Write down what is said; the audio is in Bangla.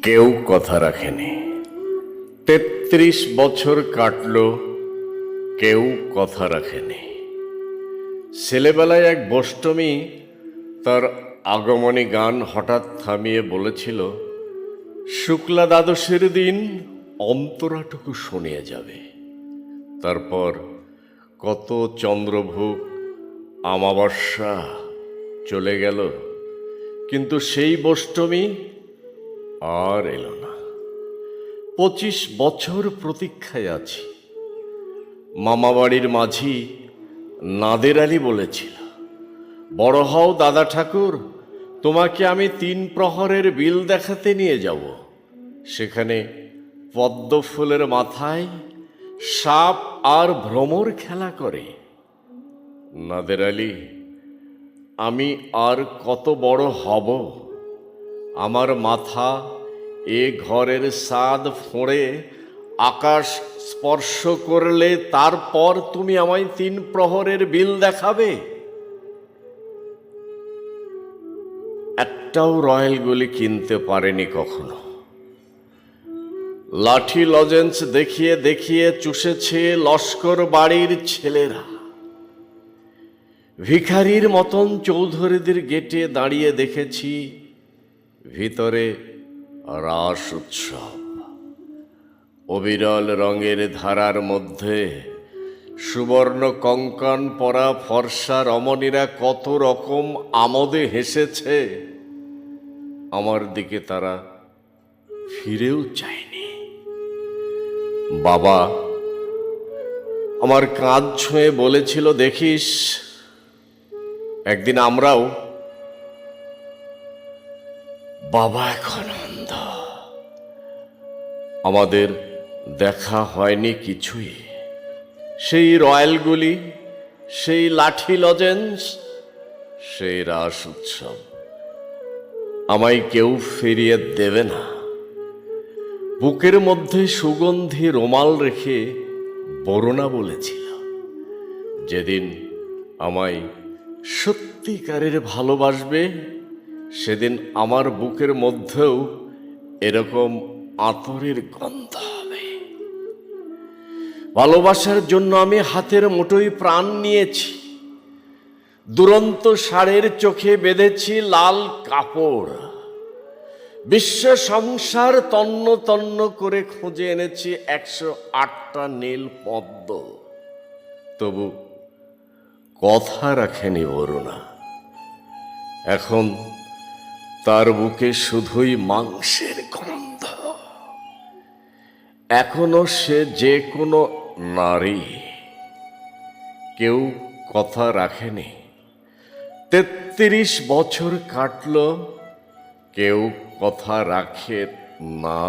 কেউ কথা রাখেনি। ৩৩ বছর কাটল, কেউ কথা রাখেনি। ছেলেবেলায় এক বোষ্টমী তার আগমনী গান হঠাৎ থামিয়ে বলেছিল, শুক্লা দ্বাদশের দিন অন্তরাটুকু শুনিয়ে যাবে। তারপর কত চন্দ্রভোগ আমাবস্যা চলে গেল, কিন্তু সেই বোষ্টমী আর এলো না। ২৫ বছর প্রতীক্ষায় আছি। মামাবাড়ির মাঝি নাদের আলী বলেছিল, বড় হও দাদা ঠাকুর, তোমাকে আমি ৩ প্রহরের বিল দেখাতে নিয়ে যাব। সেখানে পদ্ম ফুলের মাথায় সাপ আর ভ্রমর খেলা করে। নাদের আলী, আমি আর কত বড় হব? আমার মাথা এ ঘরের ছাদ ফোঁড়ে আকাশ স্পর্শ করলে তারপর তুমি আমায় ৩ প্রহরের বিল দেখাবে? একটাও রয়্যাল গুলি কিনতে পারেনি কখনো। লাঠি লজেন্স দেখিয়ে দেখিয়ে চুষেছে লস্কর বাড়ির ছেলেরা। ভিখারির মতন চৌধুরীদের গেটে দাঁড়িয়ে দেখেছি ভিতরে রাস উৎসব। অবিরল রঙের ধারার মধ্যে সুবর্ণ কঙ্কণ পরা ফর্সা রমণীরা কত রকম আমোদে হেসেছে। আমার দিকে তারা ফিরেও চায়নি। বাবা আমার কাঁধ ছুঁয়ে বলেছিল, দেখিস একদিন আমরাও। বাবা এখন অন্ধ। আমাদের দেখা হয়নি কিছুই। সেই রয়্যালগুলি, সেই লাঠি লজেন্স, সেই রাস উৎসব আমায় কেউ ফিরিয়ে দেবে না। বুকের মধ্যে সুগন্ধি রুমাল রেখে বরুণা বলেছিল, যেদিন আমায় সত্যিকারের ভালোবাসবে সেদিন আমার বুকের মধ্যেও এরকম আতরের গন্ধ হবে। ভালোবাসার জন্য আমি হাতের মুঠোয় প্রাণ নিয়েছি। দুরন্ত ষাঁড়ের চোখে বেঁধেছি লাল কাপড়। বিশ্ব সংসার তন্ন তন্ন করে খুঁজে এনেছি ১০৮টা নীল পদ্ম। তবু কথা রাখেনি বরুণা। এখন তার বুকে শুধুই মাংসের গন্ধ। এখনো সে যে কোনো নারী। কেউ কথা রাখেনি। ৩৩ বছর কাটল, কেউ কথা রাখে না।